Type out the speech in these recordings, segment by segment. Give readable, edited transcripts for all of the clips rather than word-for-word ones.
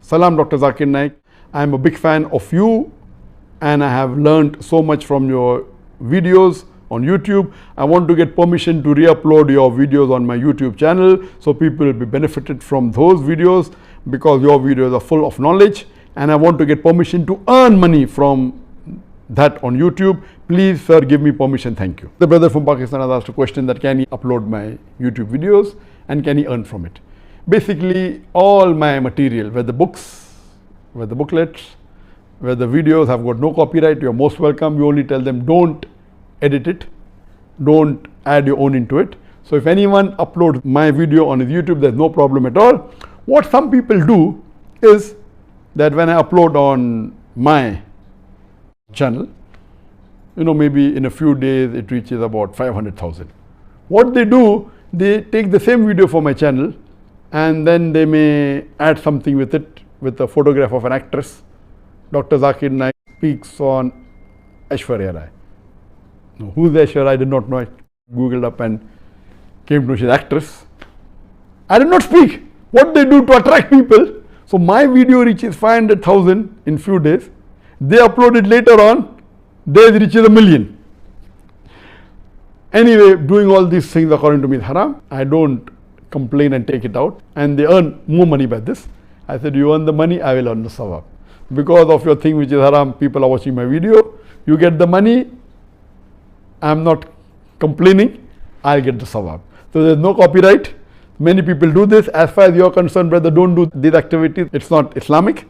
Salam Dr. Zakar Naik. I am a big fan of you and I have learned so much from your videos on YouTube. I want to get permission to re-upload your videos on my YouTube channel so people will be benefited from those videos because your videos are full of knowledge, and I want to get permission to earn money from that on YouTube. Please sir, give me permission, thank you. The brother from Pakistan has asked a question that can he upload my YouTube videos and can he earn from it. Basically all my material, whether books, whether booklets, whether videos have got no copyright, you're most welcome. We only tell them don't edit it, don't add your own into it. So if anyone uploads my video on his YouTube, there's no problem at all. What some people do is that when I upload on my channel, maybe in a few days it reaches about 500,000. What they do, they take the same video for my channel and then they may add something with it, with a photograph of an actress. Dr. Zakar Naik speaks on Aishwarya Rai. No, who's Aishwarya? I did not know. I googled up and came to know she's an actress. I did not speak. What they do to attract people. So my video reaches 500,000 in few days. They upload it later on, theirs reaches 1 million. Anyway, doing all these things according to me is haram. I don't complain and take it out, and they earn more money by this. I said, you earn the money, I will earn the sawab. Because of your thing which is haram, people are watching my video, you get the money, I'm not complaining, I'll get the sawab. So there's no copyright. Many people do this. As far as you're concerned, brother, don't do these activities. It's not Islamic.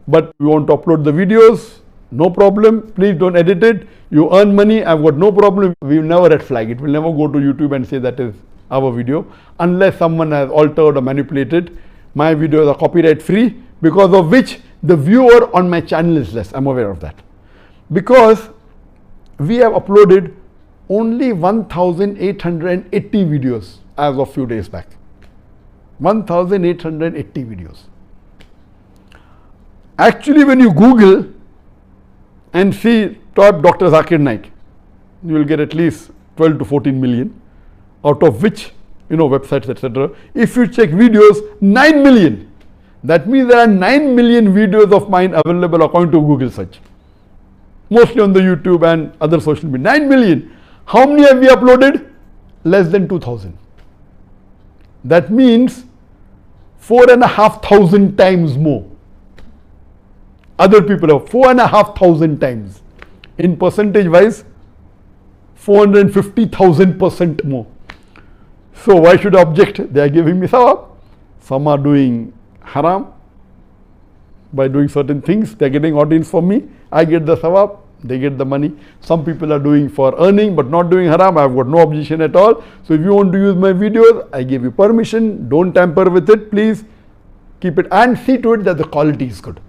But you want to upload the videos, no problem. Please don't edit it. You earn money, I've got no problem. We will never red flag it. We'll never go to YouTube and say that is our video. Unless someone has altered or manipulated. My videos are copyright free, because of which the viewer on my channel is less. I'm aware of that. Because we have uploaded only 1,880 videos as of few days back. 1,880 videos. Actually, when you Google and see top Dr. Zakar Naik, you will get at least 12 to 14 million, out of which, websites, etc. If you check videos, 9 million. That means there are 9 million videos of mine available according to Google search. Mostly on the YouTube and other social media. 9 million. How many have we uploaded? Less than 2,000. That means 4,500 times more. Other people have 4,500 times. In percentage wise, 450,000% more. So why should I object? They are giving me sawab. Some are doing haram by doing certain things. They are getting audience from me. I get the sawab. They get the money. Some people are doing for earning but not doing haram. I have got no objection at all. So if you want to use my videos, I give you permission. Don't tamper with it. Please keep it and see to it that the quality is good.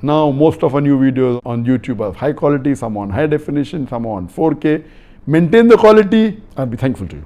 Now most of our new videos on YouTube are high quality, some on high definition, some on 4K. Maintain the quality. I'll be thankful to you.